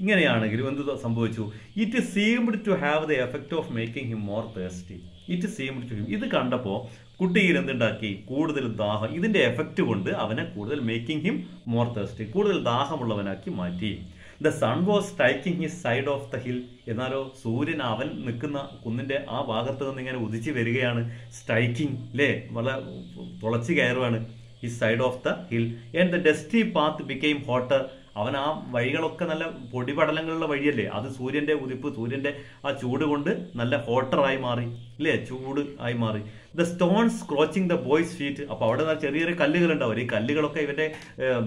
ഇങ്ങനെയാണെങ്കിലും എന്ത് സംഭവിച്ചു? It seemed to have the effect of making him more thirsty. It seemed to him ഇത് കണ്ടപ്പോൾ കുട്ടിയിൽ എന്തുണ്ടാക്കി? കൂടുതൽ ദാഹം. ഇതിന്റെ എഫക്റ്റ് കൊണ്ട് അവനെ കൂടുതൽ മേക്കിംഗ് ഹിം മോർ തേഴ്സ്റ്റി കൂടുതൽ ദാഹമുള്ളവനാക്കി മാറ്റി. The sun was striking his side of the hill. എന്നാലോ സൂര്യൻ അവൻ നിൽക്കുന്ന കുന്നിന്റെ ആ ഭാഗത്ത് നിന്ന് ഇങ്ങനെ ഉദിച്ചു വരികയാണ്. സ്ട്രൈക്കിംഗ് അല്ലേ വളരെ തുളച്ചു കയറുവാണ്. ഈ side of the hill and the dusty path became hotter. അവൻ ആ വഴികളൊക്കെ നല്ല പൊടിപടലങ്ങളുള്ള വഴിയല്ലേ, അത് സൂര്യന്റെ ഉദിപ്പ് സൂര്യന്റെ ആ ചൂട് കൊണ്ട് നല്ല ഹോട്ടറായി മാറി അല്ലേ, ചൂട് ആയി മാറി. The stones scorching the boy's feet. അപ്പൊ അവിടെ ചെറിയ ചെറിയ കല്ലുകൾ ഉണ്ടാവും. ഈ കല്ലുകളൊക്കെ ഇവന്റെ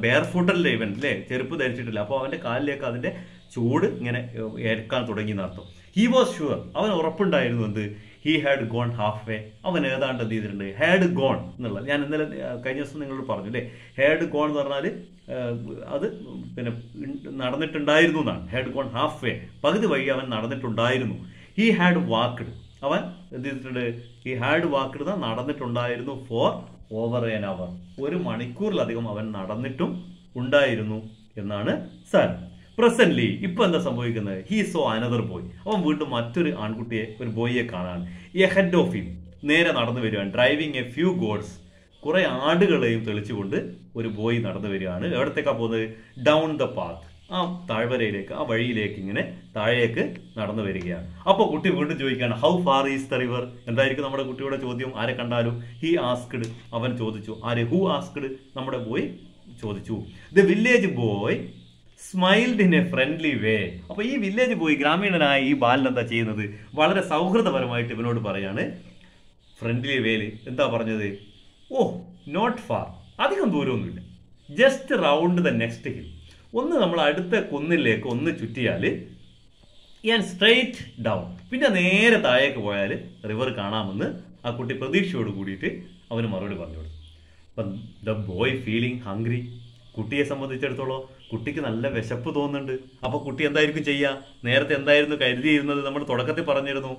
ബെയർ ഫുട്ടല്ലേ ഇവൻ അല്ലേ, ചെരുപ്പ് ധരിച്ചിട്ടില്ല. അപ്പൊ അവന്റെ കാലിലേക്ക് അതിന്റെ ചൂട് ഇങ്ങനെ ഏൽക്കാൻ തുടങ്ങി എന്നർത്ഥം. ഹി വാസ് ഷുവർ അവൻ ഉറപ്പുണ്ടായിരുന്നു എന്ത്? He had gone half way. അവൻ ഏതാണ്ട് എന്ത് ചെയ്തിട്ടുണ്ട്? ഹാഡ് ഗോൺ എന്നുള്ളത് ഞാൻ ഇന്നലെ കഴിഞ്ഞ ദിവസം നിങ്ങളോട് പറഞ്ഞു അല്ലേ. ഹാഡ് ഗോൺ എന്ന് പറഞ്ഞാൽ അത് പിന്നെ നടന്നിട്ടുണ്ടായിരുന്നു എന്നാണ്. ഹാഡ് ഗോൺ ഹാഫ് വേ പകുതി വഴി അവൻ നടന്നിട്ടുണ്ടായിരുന്നു. ഹി ഹാഡ് വാക്ക്ഡ് അവൻ എന്ത് ചെയ്തിട്ടുണ്ട്? ഹി ഹാഡ് വാക്ക്ഡ് നടന്നിട്ടുണ്ടായിരുന്നു ഫോർ ഓവർ ആൻ അവർ ഒരു മണിക്കൂറിലധികം അവൻ നടന്നിട്ടും ഉണ്ടായിരുന്നു എന്നാണ് സാർ. പ്രസന്റ്ലി ഇപ്പൊ എന്താ സംഭവിക്കുന്നത്? He so another boy. അവൻ വീണ്ടും മറ്റൊരു ആൺകുട്ടിയെ ഒരു ബോയിയെ കാണാൻ. എ ഹെഡ് ഓഫ് ഹിം നേരെ നടന്നു വരികയാണ്. ഡ്രൈവിംഗ് എ ഫ്യൂ ഗോഡ്സ് കുറെ ആടുകളെയും തെളിച്ചുകൊണ്ട് ഒരു ബോയ് നടന്നു വരികയാണ്. എവിടത്തേക്കാ പോകുന്നത്? ഡൗൺ ദ പാത്ത് ആ താഴ്വരയിലേക്ക് ആ വഴിയിലേക്ക് ഇങ്ങനെ താഴേക്ക് നടന്നു വരികയാണ്. അപ്പോൾ കുട്ടി വീണ്ടും ചോദിക്കുകയാണ് how far is the river. എന്തായിരിക്കും നമ്മുടെ കുട്ടിയുടെ ചോദ്യം? ആരെ കണ്ടാലും ഹി ആസ്ക്ഡ് അവൻ ചോദിച്ചു. ആര്? ഹു ആസ്ക്ഡ് നമ്മുടെ ബോയ് ചോദിച്ചു. The village boy smiled in a friendly way. അപ്പൊ ഈ വില്ലേജ് ബോയ് ഗ്രാമീണനായ ഈ ബാലൻ എന്താ ചെയ്യുന്നത്? വളരെ സൗഹൃദപരമായിട്ട് ഇവനോട് പറയാണ് ഫ്രണ്ട്ലി വേല്. എന്താ പറഞ്ഞത്? ഓ നോട്ട് ഫാർ അധികം ദൂരമൊന്നുമില്ല. Just round the next hill ഒന്ന് നമ്മൾ അടുത്ത കുന്നിലേക്ക് ഒന്ന് ചുറ്റിയാൽ ആൻഡ് സ്ട്രെയിറ്റ് ഡൗൺ പിന്നെ നേരെ താഴേക്ക് പോയാൽ റിവർ കാണാമെന്ന് ആ കുട്ടി പ്രതീക്ഷയോട് കൂടിയിട്ട് അവന് മറുപടി പറഞ്ഞു കൊടുത്തു. അപ്പം ദ ബോയ് ഫീലിംഗ് ഹംഗ്രി. കുട്ടിയെ സംബന്ധിച്ചിടത്തോളം കുട്ടിക്ക് നല്ല വിശപ്പ് തോന്നുന്നുണ്ട്. അപ്പൊ കുട്ടി എന്തായിരിക്കും ചെയ്യുക? നേരത്തെ എന്തായിരുന്നു കരുതിയിരുന്നത്? നമ്മൾ തുടക്കത്തിൽ പറഞ്ഞിരുന്നു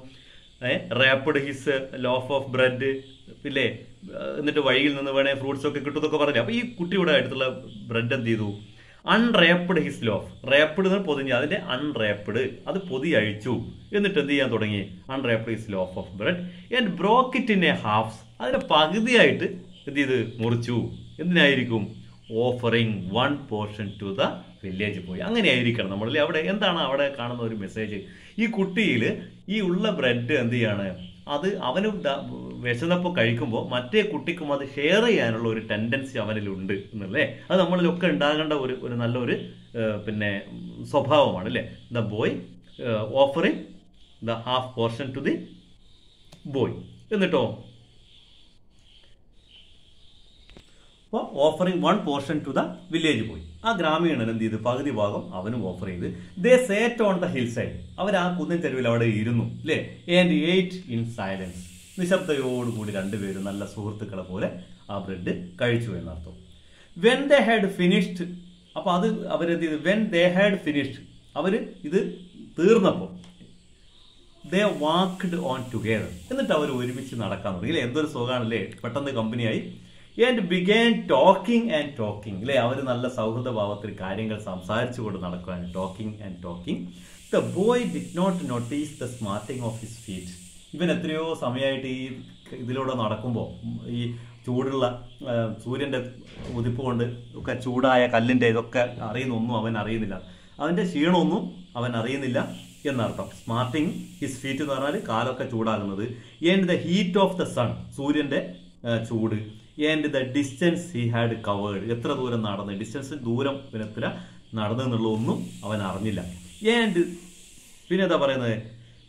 rapid his loaf of bread ഇല്ലേ, എന്നിട്ട് വഴിയിൽ നിന്ന് വേണേ ഫ്രൂട്ട്സ് ഒക്കെ കിട്ടും എന്നൊക്കെ പറഞ്ഞു. അപ്പൊ ഈ കുട്ടിയുടെ അടുത്തുള്ള ബ്രെഡ് എന്ത് ചെയ്തു? അൺറാപ്പിഡ് ഹിസ് ലോഫ്. റാപ്പിഡ് എന്ന് പൊതിഞ്ഞു, അതിന്റെ അൺറാപ്പിഡ് അത് പൊതി അഴിച്ചു. എന്നിട്ട് എന്ത് ചെയ്യാൻ തുടങ്ങി? Unwrapped his loaf of bread and broke it in a halves. അതിന്റെ പകുതിയായിട്ട് എന്ത് ചെയ്ത് മുറിച്ചു. എന്തിനായിരിക്കും? Offering one portion to the village boy. അങ്ങനെ ആയിരിക്കണം നമ്മളല്ലേ. അവിടെ എന്താണ് അവിടെ കാണുന്ന ഒരു മെസ്സേജ്? ഈ കുട്ടിയിൽ ഈ ഉള്ള ബ്രെഡ് എന്ത് ചെയ്യാണ്? അത് അവന് വിശന്നപ്പോൾ കഴിക്കുമ്പോൾ മറ്റേ കുട്ടിക്കും അത് ഷെയർ ചെയ്യാനുള്ള ഒരു ടെൻഡൻസി അവനിലുണ്ട് എന്നല്ലേ. അത് നമ്മളിലൊക്കെ ഉണ്ടാകേണ്ട ഒരു നല്ലൊരു പിന്നെ സ്വഭാവമാണ് അല്ലേ. The boy offering the half portion to the boy. എന്നിട്ടോ അപ്പോൾ offering 1 portion to the village boy. ആ ഗ്രാമീണൻ എന്ത് ചെയ്ത് പകുതി ഭാഗം അവനും ഓഫർ ചെയ്ത്. They sat on the hill side. അവർ ആ കുന്നിൻ ചെരുവിൽ അവിടെ ഇരുന്നു അല്ലേ. And ate in silence. നിശബ്ദയോടുകൂടി രണ്ടുപേരും നല്ല സുഹൃത്തുക്കളെ പോലെ ആ ബ്രെഡ് കഴിച്ചു എന്നർത്ഥം. When they had finished. അപ്പൊ അത് അവരെന്ത് ചെയ്തു? When they had finished. അവര് ഇത് തീർന്നപ്പോൾ ദേ വാക്ക്ഡ് ഓൺ ടുഗെദർ. എന്നിട്ട് അവർ ഒരുമിച്ച് നടക്കാൻ തുടങ്ങി അല്ലേ. എന്തൊരു സുഖമാണല്ലേ, പെട്ടെന്ന് കമ്പനിയായി. And began talking and talking അല്ലേ. അവർ നല്ല സൗഹൃദ ഭാവത്തിൽ കാര്യങ്ങൾ സംസാരിച്ചുകൊണ്ട് നടക്കാൻ. Talking and talking. The boy did not notice the smarting of his feet. ഇവൻ എത്രയോ സമയമായിട്ട് ഈ ഇതിലൂടെ നടക്കുമ്പോൾ ഈ ചൂടുള്ള സൂര്യന്റെ ഉദിപ്പ് കൊണ്ട് ഒക്കെ ചൂടായ കല്ലിന്റെ ഇതൊക്കെ അറിയുന്നൊന്നും അവൻ അറിയുന്നില്ല. അവന്റെ ക്ഷീണമൊന്നും അവൻ അറിയുന്നില്ല എന്നർത്ഥം. സ്മാർട്ടിങ് ഹിസ് ഫീറ്റ് എന്ന് പറഞ്ഞാൽ കാലൊക്കെ ചൂടാകുന്നത്. And the heat of the sun, സൂര്യന്റെ ചൂട്. And the distance he had covered, എത്ര ദൂരം നടന്ന്, ഡിസ്റ്റൻസ് ദൂരം പിന്നെ എത്ര നടന്നു എന്നുള്ളതൊന്നും അവൻ അറിഞ്ഞില്ല. ആൻഡ് പിന്നെ എന്താ പറയുന്നത്,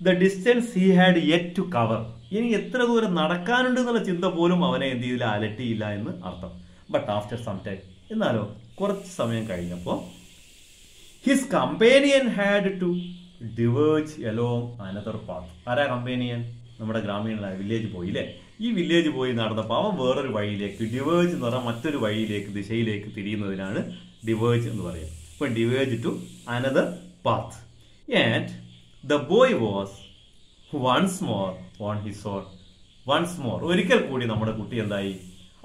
the distance he had yet to cover, ഇനി എത്ര ദൂരം നടക്കാനുണ്ട് എന്നുള്ള ചിന്ത പോലും അവനെ എന്ത് ചെയ്തില്ല, അലട്ടിയില്ല എന്ന് അർത്ഥം. ബട്ട് ആഫ്റ്റർ സം ടൈം, എന്നാലോ കുറച്ച് സമയം കഴിഞ്ഞപ്പോൾ his companion had to diverge along another path. ആരാ കമ്പേനിയൻ? നമ്മുടെ ഗ്രാമീണ വില്ലേജ് ബോയ് അല്ലേ. ഈ വില്ലേജ് ബോയ് നടന്നപ്പോൾ അവൻ വേറൊരു വഴിയിലേക്ക്, ഡിവേർജ് എന്ന് പറഞ്ഞാൽ മറ്റൊരു വഴിയിലേക്ക്, ദിശയിലേക്ക് തിരിയുന്നതിനാണ് ഡിവേർജ് എന്ന് പറയുക. ഇപ്പൊ diverge to another path. And the boy was once more on his own. Once more, ഒരിക്കൽ കൂടി നമ്മുടെ കുട്ടി എന്തായി,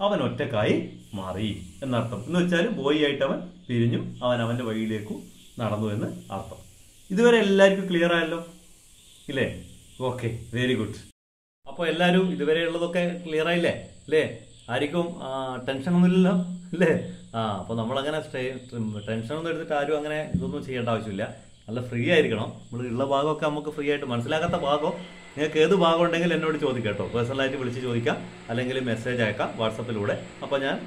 അവൻ ഒറ്റക്കായി മാറി എന്നർത്ഥം. എന്ന് വെച്ചാൽ ബോയ് ആയിട്ട് അവൻ പിരിഞ്ഞു, അവൻ അവന്റെ വഴിയിലേക്ക് നടന്നു എന്ന് അർത്ഥം. ഇതുവരെ എല്ലാവർക്കും ക്ലിയർ ആയല്ലോ ഇല്ലേ? Okay, very good. അപ്പോൾ എല്ലാവരും ഇതുവരെ ഉള്ളതൊക്കെ ക്ലിയർ ആയില്ലേ അല്ലേ? ആർക്കും ടെൻഷൻ ഒന്നുമില്ലല്ലോ അല്ലേ? അപ്പോൾ നമ്മളങ്ങനെ ടെൻഷനൊന്നും എടുത്തിട്ട് ആരും അങ്ങനെ ഇതൊന്നും ചെയ്യേണ്ട ആവശ്യമില്ല. നല്ല ഫ്രീ ആയിരിക്കണം. നമ്മൾ ഉള്ള ഭാഗമൊക്കെ നമുക്ക് ഫ്രീ ആയിട്ട്, മനസ്സിലാക്കാത്ത ഭാഗം നിങ്ങൾക്ക് ഏത് ഭാഗം ഉണ്ടെങ്കിൽ എന്നോട് ചോദിക്കാം കേട്ടോ. പേഴ്സണലായിട്ട് വിളിച്ച് ചോദിക്കാം, അല്ലെങ്കിൽ മെസ്സേജ് അയക്കാം വാട്സപ്പിലൂടെ. അപ്പോൾ ഞാൻ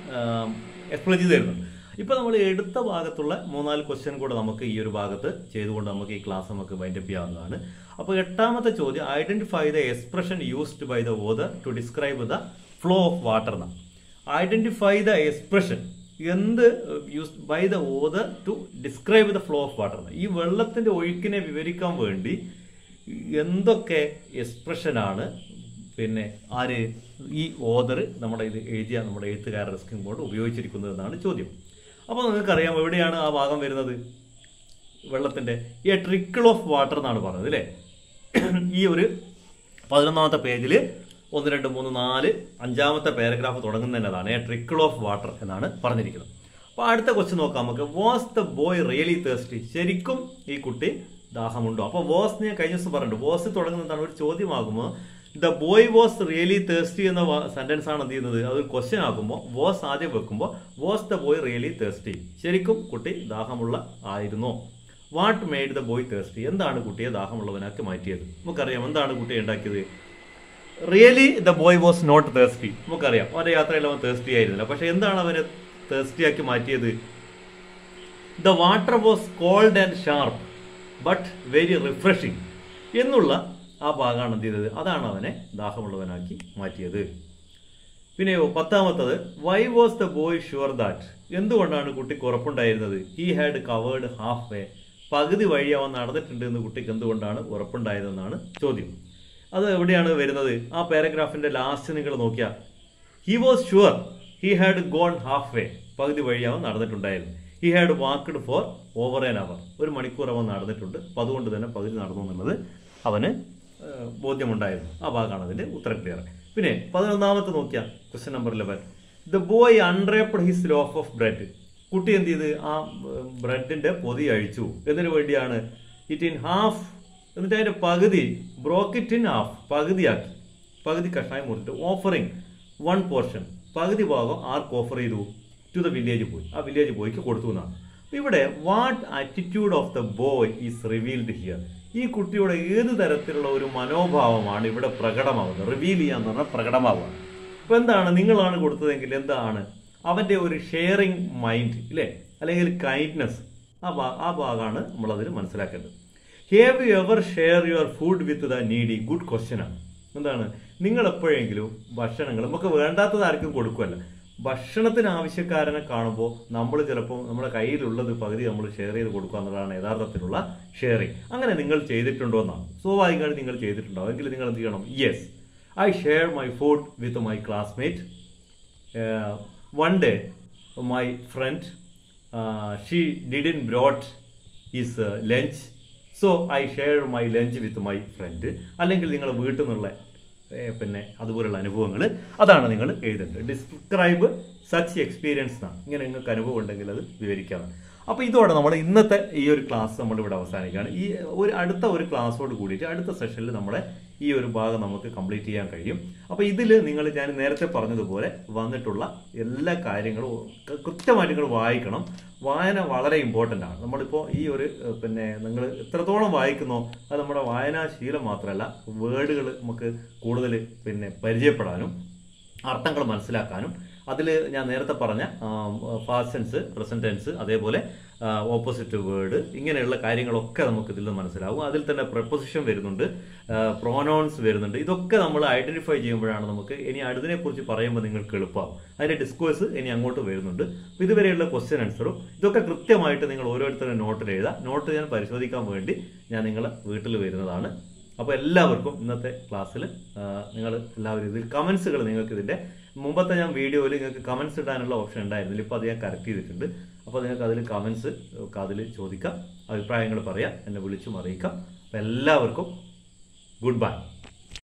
എക്സ്പ്ലെയിൻ ചെയ്ത് തരുന്നുണ്ട്. ഇപ്പോൾ നമ്മൾ എടുത്ത ഭാഗത്തുള്ള 3-4 ക്വസ്റ്റ്യൻ കൂടെ നമുക്ക് ഈ ഒരു ഭാഗത്ത് ചെയ്തുകൊണ്ട് നമുക്ക് ഈ ക്ലാസ് നമുക്ക് വൈൻഡപ്പ് ചെയ്യാവുന്നതാണ്. അപ്പോൾ 8ാമത്തെ ചോദ്യം, identify the expression used by the author to describe the flow of water എന്നാണ്. ഐഡന്റിഫൈ ദ എക്സ്പ്രഷൻ, എന്ത് used by the author to describe the flow of water. ഈ വെള്ളത്തിന്റെ ഒഴുക്കിനെ വിവരിക്കാൻ വേണ്ടി എന്തൊക്കെ എക്സ്പ്രഷനാണ് പിന്നെ ആര് ഈ ഓതർ നമ്മുടെ ഇത് എഴുതിയ നമ്മുടെ എഴുത്തുകാരുടെ സ്കിം ബോർഡ് ഉപയോഗിച്ചിരിക്കുന്നത് എന്നാണ് ചോദ്യം. അപ്പോൾ നിങ്ങൾക്കറിയാം എവിടെയാണ് ആ ഭാഗം വരുന്നത്, വെള്ളത്തിന്റെ ഈ ട്രിക്കിൾ ഓഫ് വാട്ടർ എന്നാണ് പറഞ്ഞത് അല്ലേ. ഈ ഒരു 11ാമത്തെ പേജിൽ 1, 2, 3, 4, 5ാമത്തെ പാരഗ്രാഫ് തുടങ്ങുന്നതാണ് ട്രിക്കിൾ ഓഫ് വാട്ടർ എന്നാണ് പറഞ്ഞിരിക്കുന്നത്. അപ്പോൾ അടുത്ത ക്വസ്റ്റ്യൻ നോക്കാം നമുക്ക്. Was the boy really thirsty? ശരിക്കും ഈ കുട്ടി ദാഹമുണ്ടോ? അപ്പോൾ വാസ് ഞാൻ കഴിഞ്ഞ ദിവസം പറഞ്ഞിട്ടുണ്ട്. വാസ് തുടങ്ങുന്നതാണ് ഒരു ചോദ്യമാകുമ്പോൾ the boy was really thirsty എന്ന സെന്റൻസ് ആണ് എന്ത് ചെയ്യുന്നത്, അതൊരു ക്വസ്റ്റ്യൻ ആകുമ്പോൾ വാസ് ആദ്യം വെക്കുമ്പോൾ was the boy really thirsty, ശരിക്കും കുട്ടി ദാഹമുള്ള ആയിരുന്നോ? What made the boy thirsty, എന്താണ് കുട്ടിയെ ദാഹമുള്ളവനാക്കി മാറ്റിയത്? നമുക്കറിയാം എന്താണ് കുട്ടിയെ ഉണ്ടാക്കിയത്. Really the boy was not thirsty, നമുക്കറിയാം അവന്റെ യാത്രയിൽ അവൻ തേഴ്സ്റ്റി ആയിരുന്നില്ല. പക്ഷെ എന്താണ് അവനെ തേഴ്സ്റ്റി ആക്കി മാറ്റിയത്? The water was cold and sharp but very refreshing എന്നുള്ള ആ ഭാഗമാണ് എന്ത് ചെയ്തത്, അതാണ് അവനെ ദാഹമുള്ളവനാക്കി മാറ്റിയത്. പിന്നെയോ 10ാമത്തത്, why was the boy sure that, എന്തുകൊണ്ടാണ് കുട്ടിക്ക് ഉറപ്പുണ്ടായിരുന്നത്? He had covered half way, പകുതി വഴി അവൻ നടന്നിട്ടുണ്ട് എന്ന് കുട്ടിക്ക് എന്തുകൊണ്ടാണ് ഉറപ്പുണ്ടായതെന്നാണ് ചോദ്യം. അത് എവിടെയാണ് വരുന്നത്? ആ പാരഗ്രാഫിന്റെ ലാസ്റ്റ് നിങ്ങൾ നോക്കിയാൽ he was sure he had gone half way, പകുതി വഴി അവൻ നടന്നിട്ടുണ്ടായിരുന്നു. He had walked for over an hour, 1 മണിക്കൂർ അവൻ നടന്നിട്ടുണ്ട്. അപ്പോൾ അതുകൊണ്ട് തന്നെ പകുതി നടന്നു എന്നുള്ളത് അവന് ബോധ്യമുണ്ടായിരുന്നു. ആ ഭാഗമാണ് അതിന്റെ ഉത്തരം ക്ലിയർ. പിന്നെ 11ാമത്തെ നോക്കിയാൽ question number 11, the boy unwrapped his loaf of bread, കുട്ടി എന്ത് ചെയ്ത് ആ ബ്രെഡിന്റെ പൊതി അഴിച്ചു. എന്തിനു വേണ്ടിയാണ്? ഇറ്റ് ഇൻ ഹാഫ്, എന്നിട്ട് അതിന്റെ പകുതി ബ്രോക്ക് ഇറ്റ് ഇൻ ഹാഫ്, പകുതിയാക്കി, പകുതി കഷ്ണമായി മുറിച്ചിട്ട് ഓഫറിങ് 1 പോർഷൻ, പകുതി ഭാഗം ആർക്ക് ഓഫർ ചെയ്തു? ടു ദ വില്ലേജ് ബോയ്, ആ വില്ലേജ് ബോയ്ക്ക് കൊടുത്തു എന്നാണ്. ഇവിടെ what attitude of the boy is revealed here, ഈ കുട്ടിയുടെ ഏത് തരത്തിലുള്ള ഒരു മനോഭാവമാണ് ഇവിടെ പ്രകടമാവുന്നത്? റിവീൽ ചെയ്യാന്ന് പറഞ്ഞാൽ പ്രകടമാവുകയാണ്. അപ്പൊ എന്താണ്, നിങ്ങളാണ് കൊടുത്തതെങ്കിൽ എന്താണ് അവന്റെ ഒരു ഷെയറിങ് മൈൻഡ് ഇല്ലേ, അല്ലെങ്കിൽ കൈൻഡ്നെസ്, ആ ഭാഗമാണ് നമ്മളതിൽ മനസ്സിലാക്കേണ്ടത്. Have you ever share your food with the needy, good question ആണ്. എന്താണ്, നിങ്ങൾ എപ്പോഴെങ്കിലും ഭക്ഷണങ്ങൾ നമുക്ക് വേണ്ടാത്തത് ആർക്കും കൊടുക്കുമല്ല, ഭക്ഷണത്തിന് ആവശ്യക്കാരനെ കാണുമ്പോൾ നമ്മൾ ചിലപ്പോൾ നമ്മുടെ കയ്യിലുള്ളത് പകുതി നമ്മൾ ഷെയർ ചെയ്ത് കൊടുക്കുക എന്നുള്ളതാണ് യഥാർത്ഥത്തിലുള്ള ഷെയറിങ്. അങ്ങനെ നിങ്ങൾ ചെയ്തിട്ടുണ്ടോ എന്നാണ്. സ്വാഭാവികമായിട്ട് നിങ്ങൾ ചെയ്തിട്ടുണ്ടോ എങ്കിൽ നിങ്ങൾ എന്ത് ചെയ്യണം? Yes, I share my food with my classmate. One day my friend she didn't brought is lunch, so I share my lunch with my friend. അല്ലെങ്കിൽ നിങ്ങൾ വീട്ടിൽ നിന്നുള്ള പിന്നെ അതുപോലുള്ള അനുഭവങ്ങൾ അതാണ് നിങ്ങൾ എഴുതേണ്ടത്. ഡിസ്ക്രൈബ് സച്ച് എക്സ്പീരിയൻസ് എന്നാണ്. ഇങ്ങനെ നിങ്ങൾക്ക് അനുഭവം ഉണ്ടെങ്കിൽ അത് വിവരിക്കാവുന്നതാണ്. അപ്പോൾ ഇതോടെ നമ്മുടെ ഇന്നത്തെ ഈ ഒരു ക്ലാസ് നമ്മളിവിടെ അവസാനിക്കുകയാണ്. ഈ അടുത്ത ഒരു ക്ലാസ്സോട് കൂടിയിട്ട് അടുത്ത സെഷനിൽ നമ്മളെ ഈ ഒരു ഭാഗം നമുക്ക് കംപ്ലീറ്റ് ചെയ്യാൻ കഴിയും. അപ്പോൾ ഇതിൽ ഞാൻ നേരത്തെ പറഞ്ഞതുപോലെ വന്നിട്ടുള്ള എല്ലാ കാര്യങ്ങളും കൃത്യമായിട്ട് നിങ്ങൾ വായിക്കണം. വായന വളരെ ഇമ്പോർട്ടൻ്റ് ആണ്. നമ്മളിപ്പോൾ ഈ ഒരു നിങ്ങൾ എത്രത്തോളം വായിക്കുന്നോ അത് നമ്മുടെ വായനാശീലം മാത്രമല്ല, വേർഡുകൾ നമുക്ക് കൂടുതൽ പരിചയപ്പെടാനും അർത്ഥങ്ങൾ മനസ്സിലാക്കാനും, അതിൽ ഞാൻ നേരത്തെ പറഞ്ഞ പാസ്റ്റ് ടെൻസ്, പ്രസന്റ് ടെൻസ്, അതേപോലെ ഓപ്പോസിറ്റ് വേർഡ്, ഇങ്ങനെയുള്ള കാര്യങ്ങളൊക്കെ നമുക്ക് ഇതിൽ മനസ്സിലാവും. അതിൽ തന്നെ പ്രപ്പോസിഷൻ വരുന്നുണ്ട്, പ്രോനൗൺസ് വരുന്നുണ്ട്. ഇതൊക്കെ നമ്മൾ ഐഡന്റിഫൈ ചെയ്യുമ്പോഴാണ് നമുക്ക് ഇനി അടുത്തിനെക്കുറിച്ച് പറയുമ്പോൾ നിങ്ങൾക്ക് എളുപ്പമാവും. അതിൻ്റെ ഡിസ്കോഴ്സ് ഇനി അങ്ങോട്ട് വരുന്നുണ്ട്. അപ്പോൾ ഇതുവരെയുള്ള ക്വസ്റ്റ്യൻ ആൻസറും ഇതൊക്കെ കൃത്യമായിട്ട് നിങ്ങൾ ഓരോരുത്തരും നോട്ടിൽ എഴുതാം. നോട്ട് ഞാൻ പരിശോധിക്കാൻ വേണ്ടി ഞാൻ നിങ്ങളെ വീട്ടിൽ വരുന്നതാണ്. അപ്പോൾ എല്ലാവർക്കും ഇന്നത്തെ ക്ലാസ്സിൽ നിങ്ങൾ എല്ലാവരും ഇതിൽ കമൻസുകൾ നിങ്ങൾക്ക് ഇതിൻ്റെ മുമ്പത്തെ ഞാൻ വീഡിയോയിൽ നിങ്ങൾക്ക് കമൻസ് ഇടാനുള്ള ഓപ്ഷൻ ഉണ്ടായിരുന്നില്ല. ഇപ്പോൾ അത് ഞാൻ കറക്റ്റ് ചെയ്തിട്ടുണ്ട്. അപ്പോൾ നിങ്ങൾക്ക് അതിൽ കമൻസ് അതിൽ ചോദിക്കാം, അഭിപ്രായങ്ങൾ പറയാം, എന്നെ വിളിച്ചും അറിയിക്കാം. അപ്പോൾ എല്ലാവർക്കും ഗുഡ് ബൈ.